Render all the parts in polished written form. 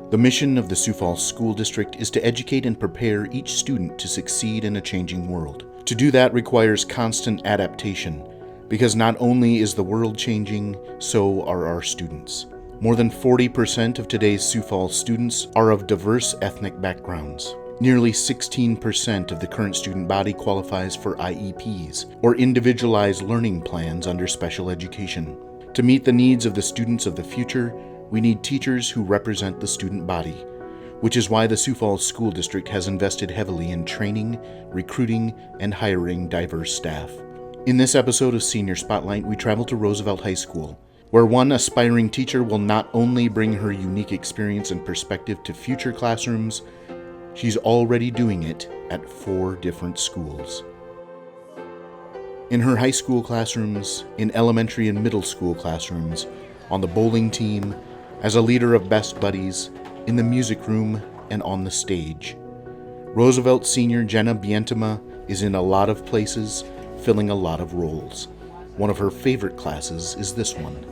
The mission of the Sioux Falls School District is to educate and prepare each student to succeed in a changing world. To do that requires constant adaptation, because not only is the world changing, so are our students. More than 40% of today's Sioux Falls students are of diverse ethnic backgrounds. Nearly 16% of the current student body qualifies for IEPs, or individualized learning plans under special education. To meet the needs of the students of the future, we need teachers who represent the student body, which is why the Sioux Falls School District has invested heavily in training, recruiting, and hiring diverse staff. In this episode of Senior Spotlight, we travel to Roosevelt High School, where one aspiring teacher will not only bring her unique experience and perspective to future classrooms, she's already doing it at 4 different schools. In her high school classrooms, in elementary and middle school classrooms, on the bowling team, as a leader of Best Buddies, in the music room, and on the stage. Roosevelt senior Jenna Beintema is in a lot of places, filling a lot of roles. One of her favorite classes is this one,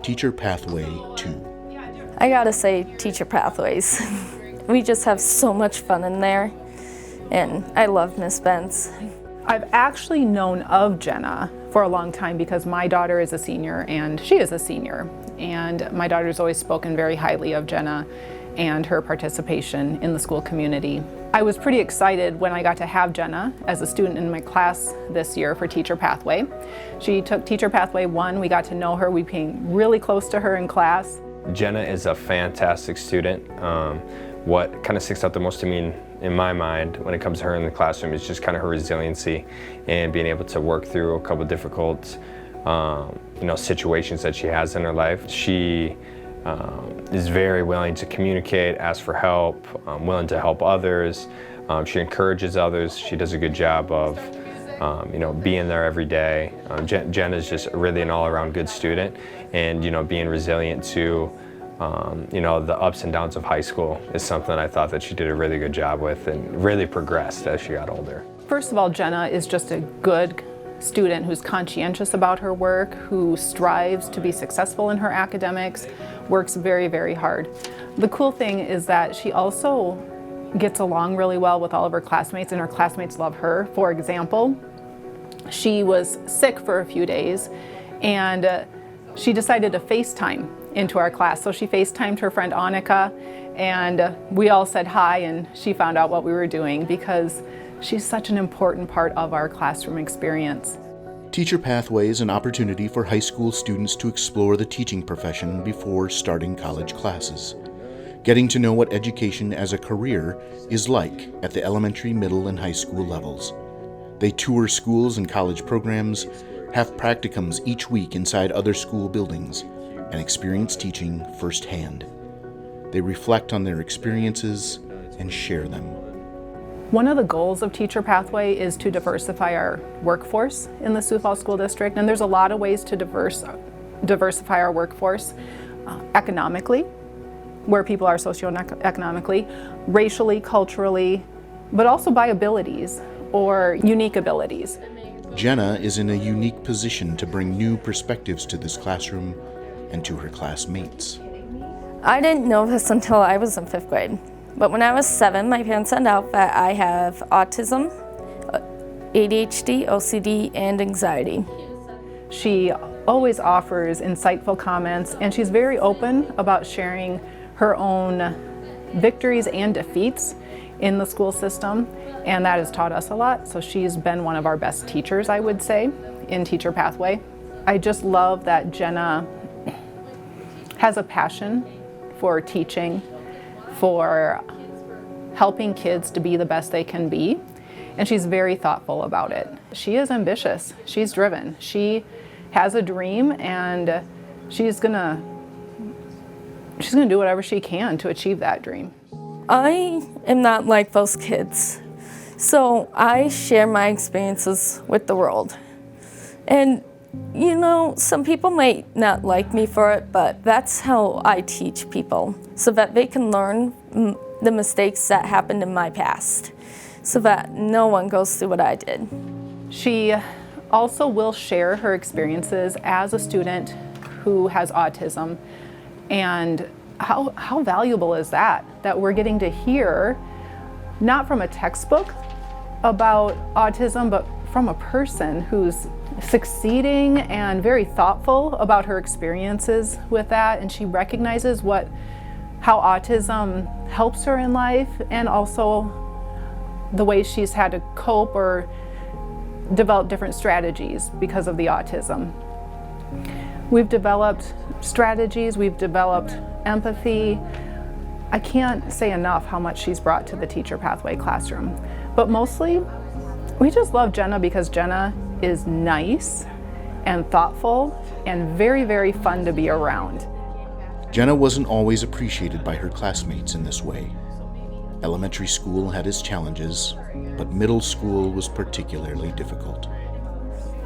Teacher Pathway 2. I gotta say, Teacher Pathways. We just have so much fun in there, and I love Miss Benz. I've actually known of Jenna for a long time because my daughter is a senior and she is a senior. And my daughter's always spoken very highly of Jenna and her participation in the school community. I was pretty excited when I got to have Jenna as a student in my class this year for Teacher Pathway. She took Teacher Pathway 1, we got to know her, we became really close to her in class. Jenna is a fantastic student. What kind of sticks out the most to me in my mind when it comes to her in the classroom is just kind of her resiliency and being able to work through a couple difficult situations that she has in her life. She is very willing to communicate, ask for help, willing to help others. She encourages others. She does a good job of being there every day. Jen is just really an all-around good student, and being resilient to the ups and downs of high school is something I thought that she did a really good job with and really progressed as she got older. First of all, Jenna is just a good student who's conscientious about her work, who strives to be successful in her academics, works very, very hard. The cool thing is that she also gets along really well with all of her classmates, and her classmates love her. For example, she was sick for a few days, and she decided to FaceTime into our class. So she FaceTimed her friend Annika, and we all said hi, and she found out what we were doing because she's such an important part of our classroom experience. Teacher Pathway is an opportunity for high school students to explore the teaching profession before starting college classes, getting to know what education as a career is like at the elementary, middle, and high school levels. They tour schools and college programs, have practicums each week inside other school buildings, and experience teaching firsthand. They reflect on their experiences and share them. One of the goals of Teacher Pathway is to diversify our workforce in the Sioux Falls School District, and there's a lot of ways to diversify our workforce economically, where people are socioeconomically, racially, culturally, but also by abilities or unique abilities. Jenna is in a unique position to bring new perspectives to this classroom and to her classmates. I didn't know this until I was in 5th grade. But when I was 7, my parents found out that I have autism, ADHD, OCD, and anxiety. She always offers insightful comments, and she's very open about sharing her own victories and defeats in the school system, and that has taught us a lot. So she's been one of our best teachers, I would say, in Teacher Pathway. I just love that Jenna has a passion for teaching, for helping kids to be the best they can be, and she's very thoughtful about it. She is ambitious, she's driven, she has a dream, and she's gonna do whatever she can to achieve that dream. I am not like those kids, so I share my experiences with the world. And some people might not like me for it, but that's how I teach people, so that they can learn the mistakes that happened in my past, so that no one goes through what I did. She also will share her experiences as a student who has autism, and how valuable is that we're getting to hear, not from a textbook about autism, but from a person who's succeeding and very thoughtful about her experiences with that, and she recognizes how autism helps her in life, and also the way she's had to cope or develop different strategies because of the autism. We've developed strategies, we've developed empathy. I can't say enough how much she's brought to the Teacher Pathway classroom. But mostly, we just love Jenna because Jenna is nice and thoughtful and very, very fun to be around. Jenna wasn't always appreciated by her classmates in this way. Elementary school had its challenges, but middle school was particularly difficult.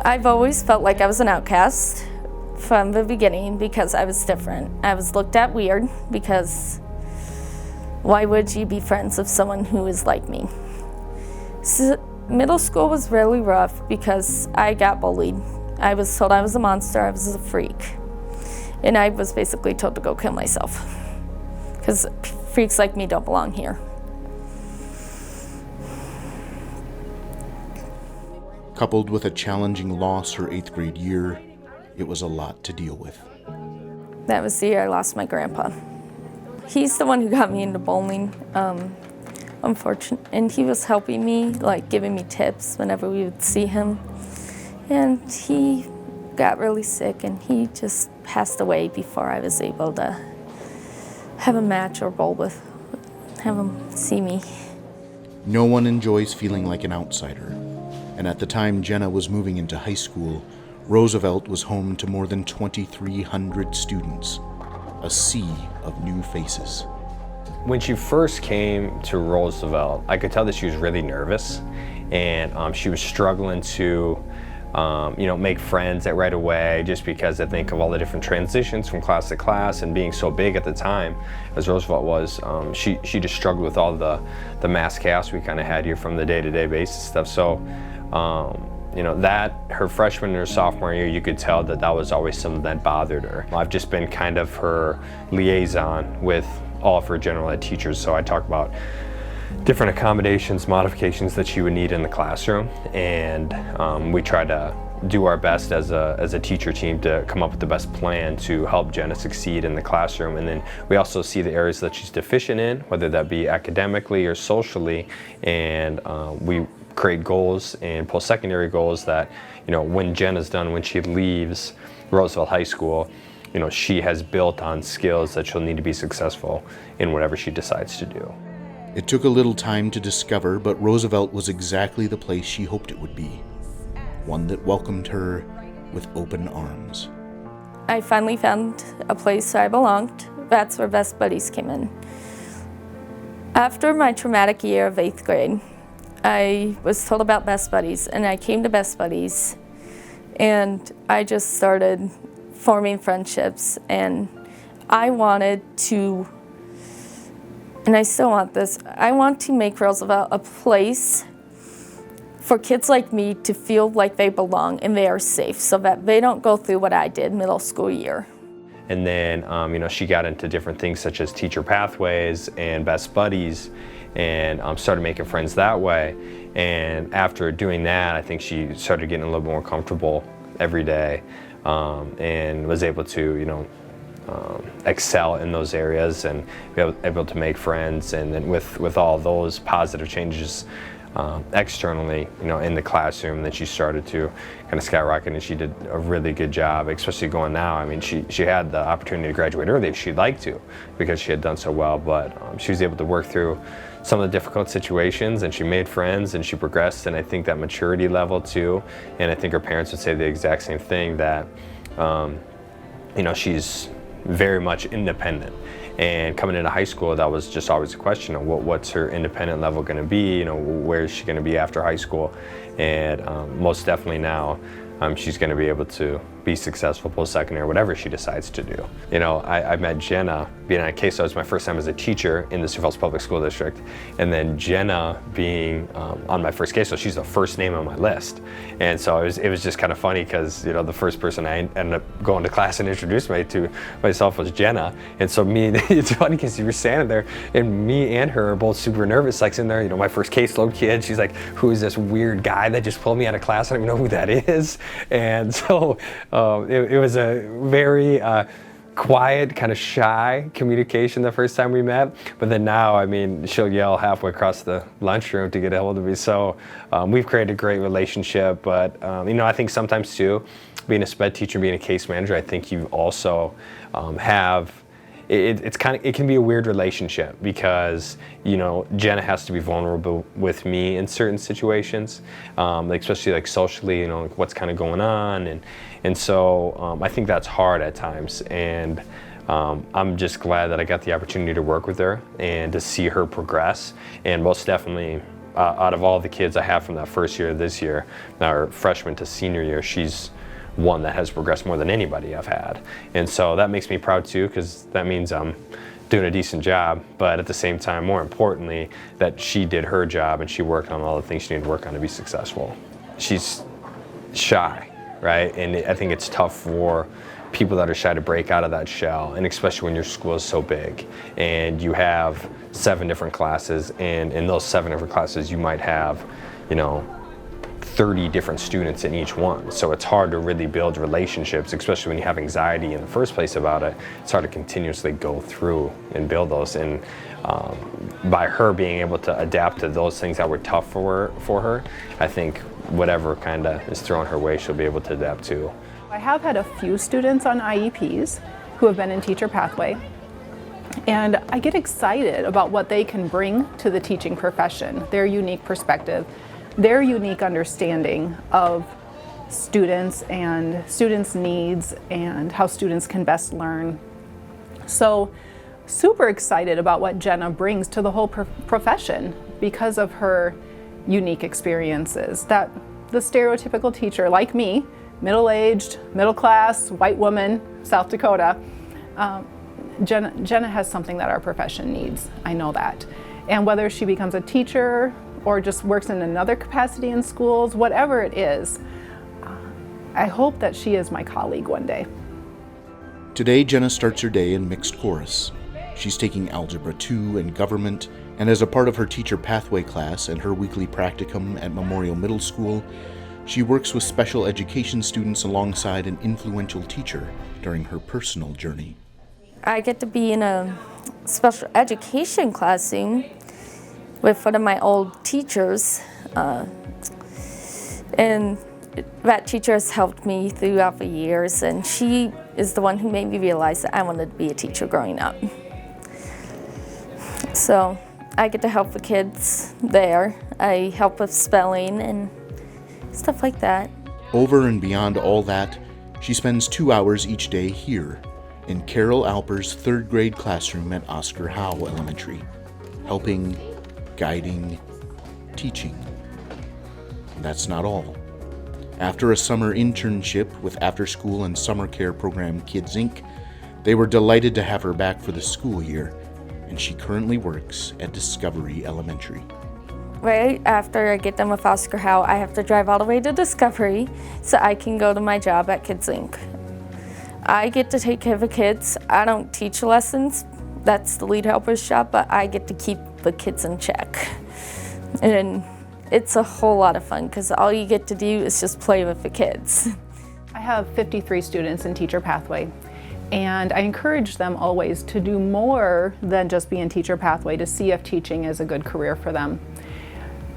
I've always felt like I was an outcast from the beginning because I was different. I was looked at weird because why would you be friends with someone who is like me? So middle school was really rough because I got bullied. I was told I was a monster, I was a freak. And I was basically told to go kill myself because freaks like me don't belong here. Coupled with a challenging loss her 8th grade year, it was a lot to deal with. That was the year I lost my grandpa. He's the one who got me into bowling, unfortunately, and he was helping me, like giving me tips whenever we would see him. And he got really sick and he just passed away before I was able to have a match or bowl with, have him see me. No one enjoys feeling like an outsider, and at the time Jenna was moving into high school, Roosevelt was home to more than 2,300 students, a sea of new faces. When she first came to Roosevelt, I could tell that she was really nervous, and she was struggling to make friends right away, just because I think of all the different transitions from class to class and being so big at the time, as Roosevelt was, she just struggled with all the mass chaos we kind of had here from the day-to-day basis stuff. So, that her freshman and her sophomore year, you could tell that was always something that bothered her. I've just been kind of her liaison with all of her general ed teachers, so I talk about different accommodations, modifications that she would need in the classroom, and we try to do our best as a teacher team to come up with the best plan to help Jenna succeed in the classroom. And then we also see the areas that she's deficient in, whether that be academically or socially, and we create goals and post-secondary goals that, when Jenna's done, when she leaves Roosevelt High School, she has built on skills that she'll need to be successful in whatever she decides to do. It took a little time to discover, but Roosevelt was exactly the place she hoped it would be. One that welcomed her with open arms. I finally found a place where I belonged. That's where Best Buddies came in. After my traumatic year of 8th grade, I was told about Best Buddies, and I came to Best Buddies, and I just started forming friendships, and I wanted to, and I still want this, I want to make Roosevelt a place for kids like me to feel like they belong and they are safe, so that they don't go through what I did middle school year. And then, she got into different things such as Teacher Pathways and Best Buddies, and started making friends that way. And after doing that, I think she started getting a little more comfortable every day, and was able to, excel in those areas and be able to make friends. And then with all those positive changes externally, in the classroom, that she started to kind of skyrocket, and she did a really good job, especially going now. I mean, she had the opportunity to graduate early if she'd like to, because she had done so well, but she was able to work through some of the difficult situations, and she made friends, and she progressed, and I think that maturity level too, and I think her parents would say the exact same thing, that she's very much independent. And coming into high school, that was just always a question of what's her independent level going to be, where is she going to be after high school. And most definitely now, she's going to be able to be successful post-secondary, whatever she decides to do. You know, I met Jenna being on a case, so it was my first time as a teacher in the Sioux Falls Public School District, and then Jenna being on my first case, so she's the first name on my list. And so it was just kind of funny because, you know, the first person I ended up going to class and introducing to myself was Jenna. And so it's funny because you were standing there and me and her are both super nervous, like sitting there, you know, my first caseload kid, she's like, who is this weird guy that just pulled me out of class? I don't even know who that is. And so it was a very quiet, kind of shy communication the first time we met. But then now, I mean, she'll yell halfway across the lunchroom to get a hold of me. So we've created a great relationship. But, you know, I think sometimes too, being a sped teacher, being a case manager, I think you also have it can be a weird relationship because, you know, Jenna has to be vulnerable with me in certain situations, like especially like socially, you know, like what's kind of going on, and so I think that's hard at times, and I'm just glad that I got the opportunity to work with her and to see her progress, and most definitely out of all the kids I have from that first year to this year, our freshman to senior year, she's one that has progressed more than anybody I've had. And so that makes me proud too, because that means I'm doing a decent job, but at the same time, more importantly, that she did her job and she worked on all the things she needed to work on to be successful. She's shy, right? And I think it's tough for people that are shy to break out of that shell, and especially when your school is so big and you have 7 different classes, and in those 7 different classes you might have, you know, 30 different students in each one. So it's hard to really build relationships, especially when you have anxiety in the first place about it. It's hard to continuously go through and build those. And by her being able to adapt to those things that were tough for her, I think whatever kind of is thrown her way, she'll be able to adapt to. I have had a few students on IEPs who have been in Teacher Pathway, and I get excited about what they can bring to the teaching profession, their unique perspective, their unique understanding of students and students' needs and how students can best learn. So super excited about what Jenna brings to the whole profession because of her unique experiences. That the stereotypical teacher like me, middle-aged, middle-class, white woman, South Dakota, Jenna has something that our profession needs. I know that. And whether she becomes a teacher or just works in another capacity in schools, whatever it is, I hope that she is my colleague one day. Today, Jenna starts her day in mixed chorus. She's taking Algebra 2 and Government, and as a part of her Teacher Pathway class and her weekly practicum at Memorial Middle School, she works with special education students alongside an influential teacher during her personal journey. I get to be in a special education classroom with one of my old teachers, and that teacher has helped me throughout the years, and she is the one who made me realize that I wanted to be a teacher growing up. So I get to help the kids there. I help with spelling and stuff like that. Over and beyond all that, she spends 2 hours each day here in Carol Alper's 3rd grade classroom at Oscar Howe Elementary, helping, guiding, teaching. That's not all. After a summer internship with after-school and summer care program Kids Inc., they were delighted to have her back for the school year, and she currently works at Discovery Elementary. Right after I get done with Oscar Howe, I have to drive all the way to Discovery so I can go to my job at Kids Inc. I get to take care of the kids. I don't teach lessons. That's the lead helper's job, but I get to keep the kids in check. And it's a whole lot of fun because all you get to do is just play with the kids. I have 53 students in Teacher Pathway, and I encourage them always to do more than just be in Teacher Pathway to see if teaching is a good career for them.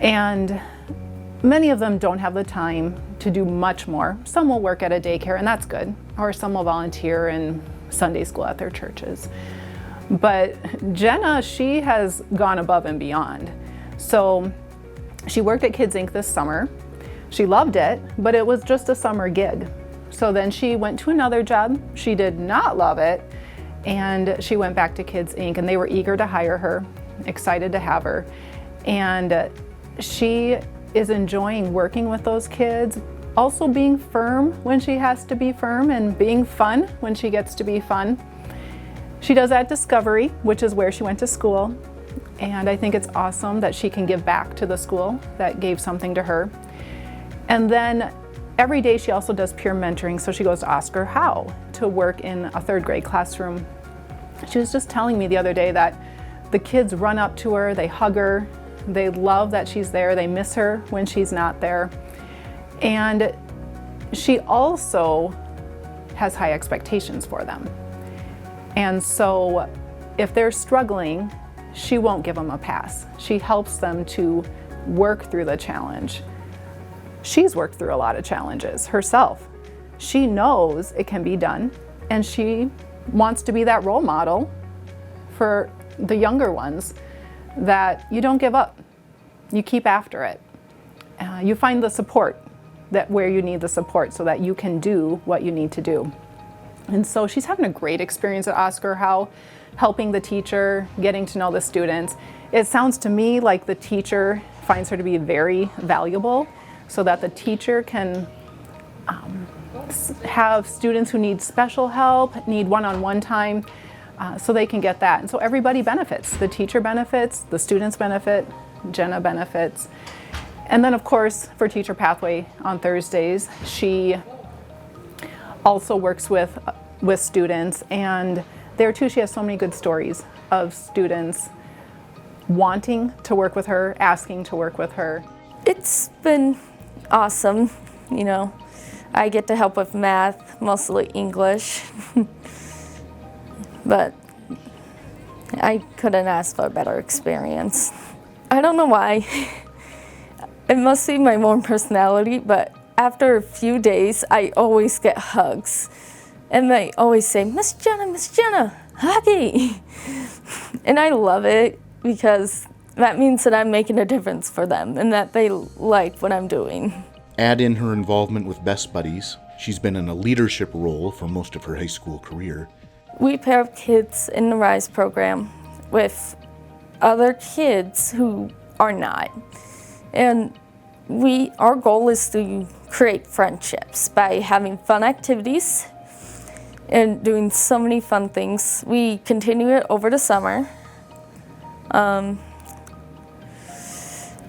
And many of them don't have the time to do much more. Some will work at a daycare, and that's good, or some will volunteer in Sunday school at their churches. But Jenna, she has gone above and beyond. So she worked at Kids Inc. this summer. She loved it, but it was just a summer gig. So then she went to another job. She did not love it, and she went back to Kids Inc., and they were eager to hire her, excited to have her. And she is enjoying working with those kids, also being firm when she has to be firm and being fun when she gets to be fun. She does at Discovery, which is where she went to school, and I think it's awesome that she can give back to the school that gave something to her. And then every day she also does peer mentoring, so she goes to Oscar Howe to work in a third grade classroom. She was just telling me the other day that the kids run up to her, they hug her, they love that she's there, they miss her when she's not there. And she also has high expectations for them. And so if they're struggling, she won't give them a pass. She helps them to work through the challenge. She's worked through a lot of challenges herself. She knows it can be done, and she wants to be that role model for the younger ones, that you don't give up, you keep after it. You find the support that where you need the support so that you can do what you need to do. And so she's having a great experience at Oscar Howe, helping the teacher, getting to know the students. It sounds to me like the teacher finds her to be very valuable, so that the teacher can have students who need special help, need one-on-one time, so they can get that. And so everybody benefits. The teacher benefits, the students benefit, Jenna benefits. And then of course, for Teacher Pathway on Thursdays, she also works with students, and there too she has so many good stories of students wanting to work with her, asking to work with her. It's been awesome, you know. I get to help with math, mostly English, but I couldn't ask for a better experience. I don't know why. It must be my warm personality, but after a few days, I always get hugs. And they always say, Miss Jenna, huggy. And I love it because that means that I'm making a difference for them and that they like what I'm doing. Add in her involvement with Best Buddies. She's been in a leadership role for most of her high school career. We pair up kids in the RISE program with other kids who are not. And our goal is to create friendships by having fun activities and doing so many fun things. We continue it over the summer.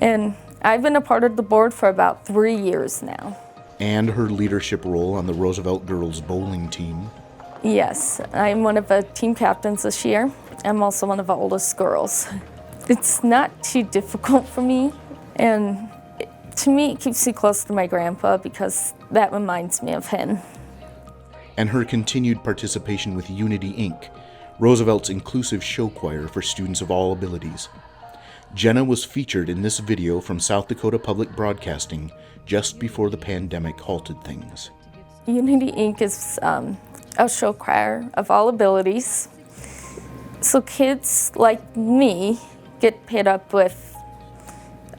And I've been a part of the board for about 3 years now. And her leadership role on the Roosevelt Girls Bowling team. Yes, I'm one of the team captains this year. I'm also one of the oldest girls. It's not too difficult for me, and to me it keeps me close to my grandpa because that reminds me of him. And her continued participation with Unity Inc., Roosevelt's inclusive show choir for students of all abilities. Jenna was featured in this video from South Dakota Public Broadcasting just before the pandemic halted things. Unity Inc. is a show choir of all abilities. So kids like me get paired up with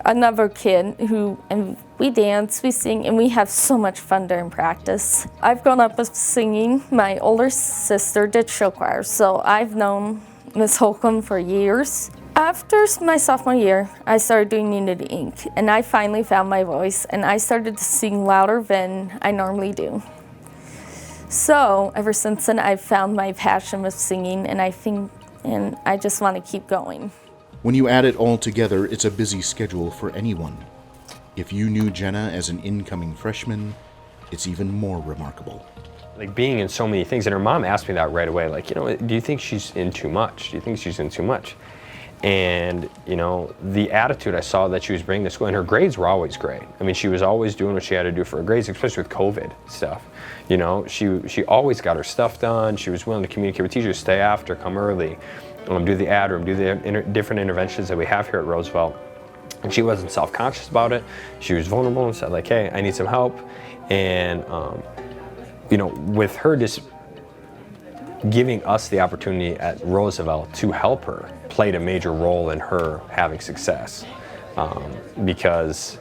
another kid and we dance, we sing, and we have so much fun during practice. I've grown up with singing. My older sister did show choir, so I've known Miss Holcomb for years. After my sophomore year, I started doing Unity Inc., and I finally found my voice, and I started to sing louder than I normally do. So ever since then, I've found my passion with singing, and I just want to keep going. When you add it all together, it's a busy schedule for anyone. If you knew Jenna as an incoming freshman, it's even more remarkable. Like being in so many things, and her mom asked me that right away, like, do you think she's in too much? Do you think she's in too much? And, the attitude I saw that she was bringing to school, and her grades were always great. I mean, she was always doing what she had to do for her grades, especially with COVID stuff. She always got her stuff done. She was willing to communicate with teachers, stay after, come early, do the ad room, do the different interventions that we have here at Roosevelt. And she wasn't self-conscious about it. She was vulnerable and said, like, hey, I need some help. And, with her just giving us the opportunity at Roosevelt to help her played a major role in her having success. Because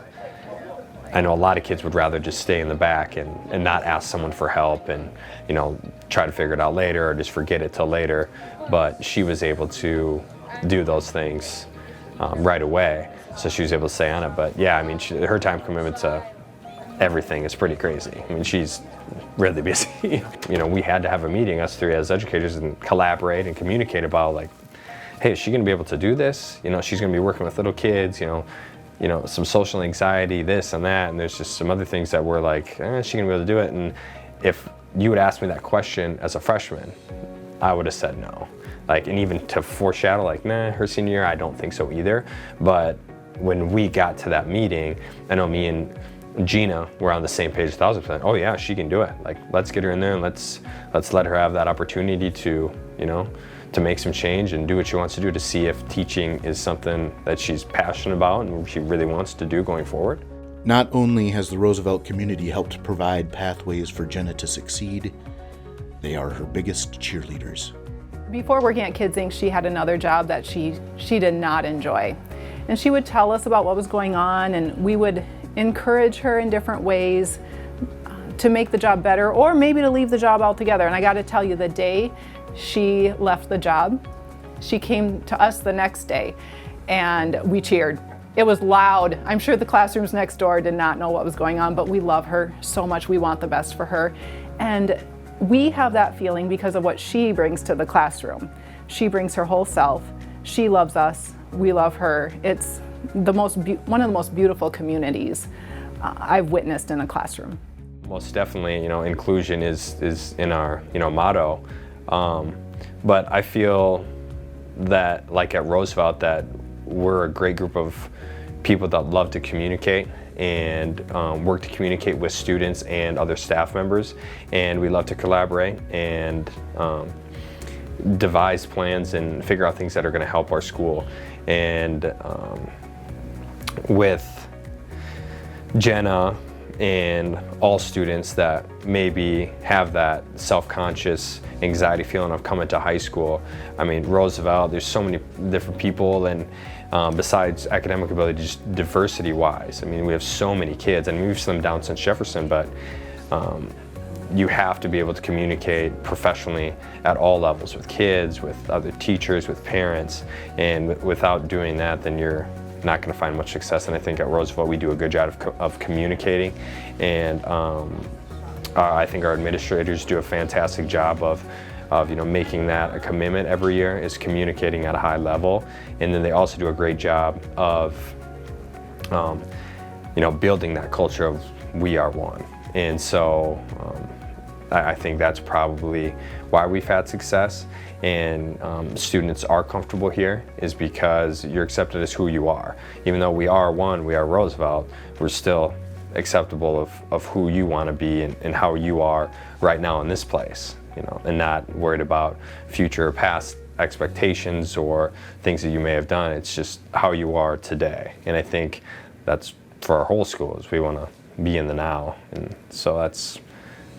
I know a lot of kids would rather just stay in the back and not ask someone for help and, try to figure it out later or just forget it till later. But she was able to do those things right away. So she was able to stay on it. But yeah, I mean, her time commitment's everything is pretty crazy. I mean, she's really busy. You know, we had to have a meeting, us three as educators, and collaborate and communicate about, like, hey, is she gonna be able to do this? You know, she's gonna be working with little kids, you know, some social anxiety, this and that, and there's just some other things that we're like, is she gonna be able to do it? And if you would ask me that question as a freshman, I would have said no. Like, and even to foreshadow, like, nah, her senior year, I don't think so either. But when we got to that meeting, I know me and Gina were on the same page 1,000%. Oh yeah, she can do it. Like, let's get her in there and let's let her have that opportunity to, you know, to make some change and do what she wants to do, to see if teaching is something that she's passionate about and she really wants to do going forward. Not only has the Roosevelt community helped provide pathways for Jenna to succeed, they are her biggest cheerleaders. Before working at Kids Inc., she had another job that she did not enjoy. And she would tell us about what was going on, and we would encourage her in different ways to make the job better, or maybe to leave the job altogether. And I got to tell you, the day she left the job, she came to us the next day and we cheered. It was loud. I'm sure the classrooms next door did not know what was going on, but we love her so much. We want the best for her. And we have that feeling because of what she brings to the classroom. She brings her whole self. She loves us. We love her. It's one of the most beautiful communities I've witnessed in a classroom. Most definitely, you know, inclusion is in our, you know, motto. But I feel that, like at Roosevelt, that we're a great group of people that love to communicate and work to communicate with students and other staff members, and we love to collaborate and devise plans and figure out things that are going to help our school. And with Jenna and all students that maybe have that self-conscious anxiety feeling of coming to high school, I mean, Roosevelt, there's so many different people, and besides academic ability, just diversity-wise, I mean, we have so many kids, and we've slimmed down since Jefferson, but you have to be able to communicate professionally at all levels with kids, with other teachers, with parents, and without doing that, then you're not going to find much success. And I think at Roosevelt we do a good job of communicating, and I think our administrators do a fantastic job of you know, making that a commitment every year, is communicating at a high level. And then they also do a great job of you know, building that culture of we are one. And so I think that's probably why we've had success, and students are comfortable here, is because you're accepted as who you are. Even though we are one, we are Roosevelt, we're still acceptable of who you want to be and how you are right now in this place, you know, and not worried about future or past expectations or things that you may have done. It's just how you are today. And I think that's for our whole schools. We want to be in the now, and so that's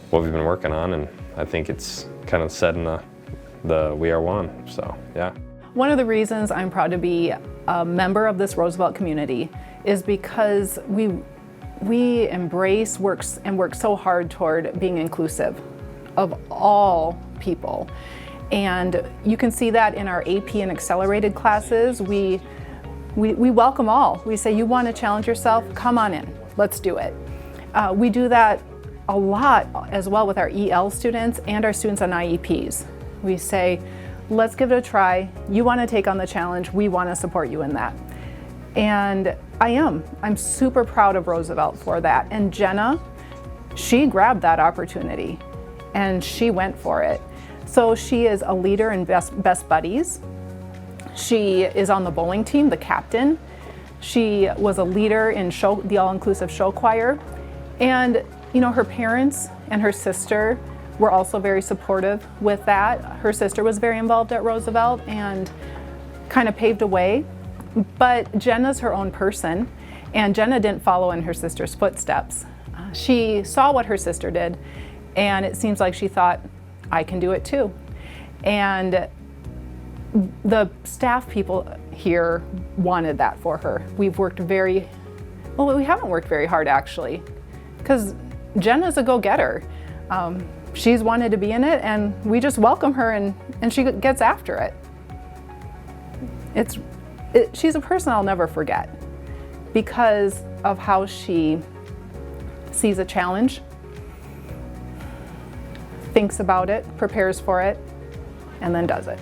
what we've been working on, and I think it's kind of set in the we are one, so yeah. One of the reasons I'm proud to be a member of this Roosevelt community is because we embrace work so hard toward being inclusive of all people. And you can see that in our AP and accelerated classes. We welcome all. We say, you want to challenge yourself? Come on in, let's do it. We do that a lot as well with our EL students and our students on IEPs. We say, let's give it a try. You want to take on the challenge. We want to support you in that. And I'm super proud of Roosevelt for that. And Jenna, she grabbed that opportunity and she went for it. So she is a leader in Best Buddies. She is on the bowling team, the captain. She was a leader in the all-inclusive show choir. And you know, her parents and her sister were also very supportive with that. Her sister was very involved at Roosevelt and kind of paved a way. But Jenna's her own person, and Jenna didn't follow in her sister's footsteps. She saw what her sister did, and it seems like she thought, I can do it too. And the staff people here wanted that for her. We haven't worked very hard actually, because Jenna's a go-getter. She's wanted to be in it, and we just welcome her, and she gets after it. She's a person I'll never forget because of how she sees a challenge, thinks about it, prepares for it, and then does it.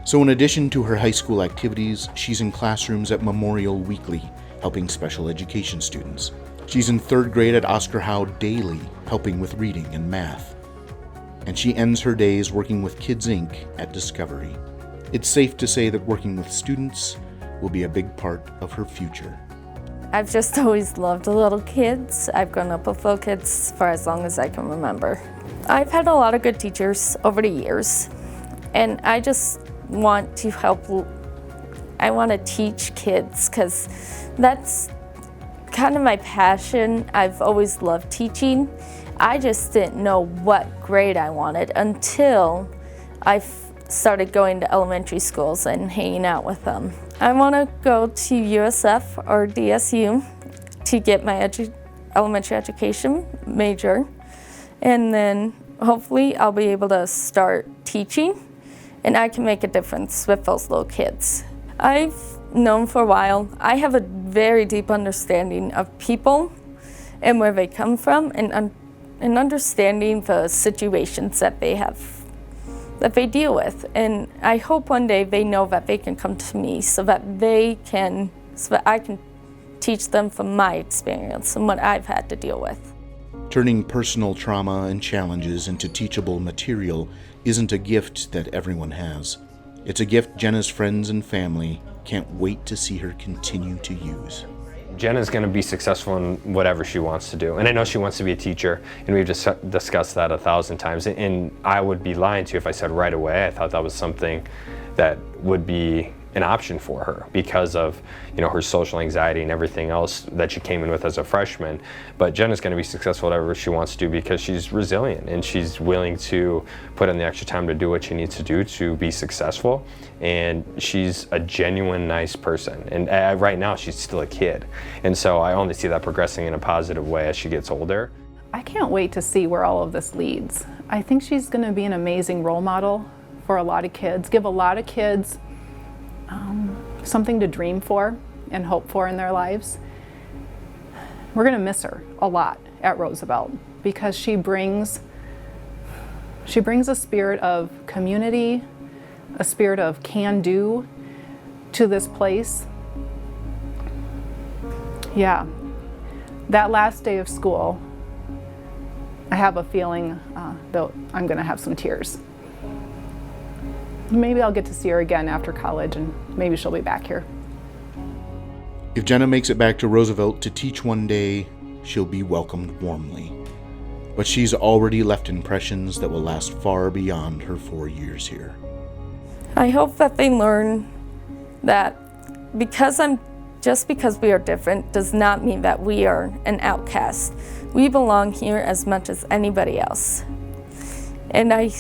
So in addition to her high school activities, she's in classrooms at Memorial weekly, helping special education students. She's in 3rd grade at Oscar Howe daily, helping with reading and math. And she ends her days working with Kids Inc. at Discovery. It's safe to say that working with students will be a big part of her future. I've just always loved little kids. I've grown up with little kids for as long as I can remember. I've had a lot of good teachers over the years, and I just want to help. I want to teach kids because that's kind of my passion. I've always loved teaching. I just didn't know what grade I wanted until I started going to elementary schools and hanging out with them. I want to go to USF or DSU to get my elementary education major, and then hopefully I'll be able to start teaching and I can make a difference with those little kids. I've known for a while, I have a very deep understanding of people and where they come from, and understanding the situations that they have, that they deal with. And I hope one day they know that they can come to me so that I can teach them from my experience and what I've had to deal with. Turning personal trauma and challenges into teachable material isn't a gift that everyone has. It's a gift Jenna's friends and family can't wait to see her continue to use. Jenna's going to be successful in whatever she wants to do. And I know she wants to be a teacher, and we've just discussed that 1,000 times. And I would be lying to you if I said right away I thought that was something that would be an option for her because of, her social anxiety and everything else that she came in with as a freshman. But Jenna's going to be successful at whatever she wants to do because she's resilient and she's willing to put in the extra time to do what she needs to do to be successful. And she's a genuine, nice person. And right now, she's still a kid. And so I only see that progressing in a positive way as she gets older. I can't wait to see where all of this leads. I think she's going to be an amazing role model for a lot of kids, give a lot of kids something to dream for and hope for in their lives. We're going to miss her a lot at Roosevelt because she brings a spirit of community, a spirit of can-do to this place. Yeah, that last day of school, I have a feeling that I'm going to have some tears. Maybe I'll get to see her again after college, and maybe she'll be back here. If Jenna makes it back to Roosevelt to teach one day, she'll be welcomed warmly. But she's already left impressions that will last far beyond her 4 years here. I hope that they learn that just because we are different does not mean that we are an outcast. We belong here as much as anybody else. And I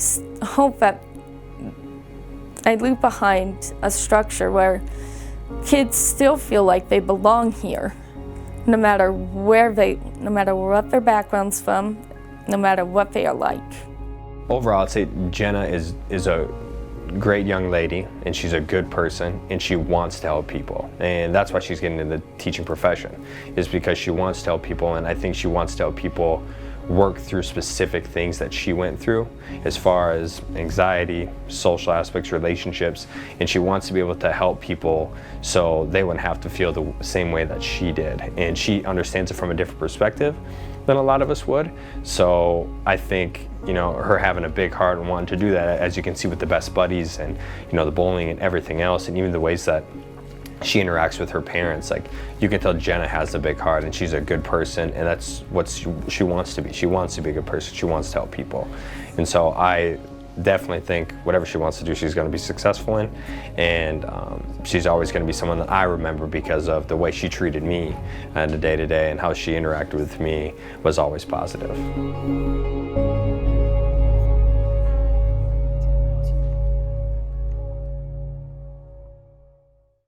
hope that I leave behind a structure where kids still feel like they belong here, no matter what their background's from, no matter what they are like. Overall, I'd say Jenna is a great young lady, and she's a good person, and she wants to help people. And that's why she's getting into the teaching profession, is because she wants to help people, and I think she wants to help people work through specific things that she went through as far as anxiety, social aspects, relationships, and she wants to be able to help people so they wouldn't have to feel the same way that she did. And she understands it from a different perspective than a lot of us would. So I think, her having a big heart and wanting to do that, as you can see with the Best Buddies and, the bowling and everything else, and even the ways that she interacts with her parents, like you can tell Jenna has a big heart and she's a good person, and that's what she wants to be. She wants to be a good person. She wants to help people. And so I definitely think whatever she wants to do, she's going to be successful in. And she's always going to be someone that I remember because of the way she treated me and the day-to-day and how she interacted with me was always positive.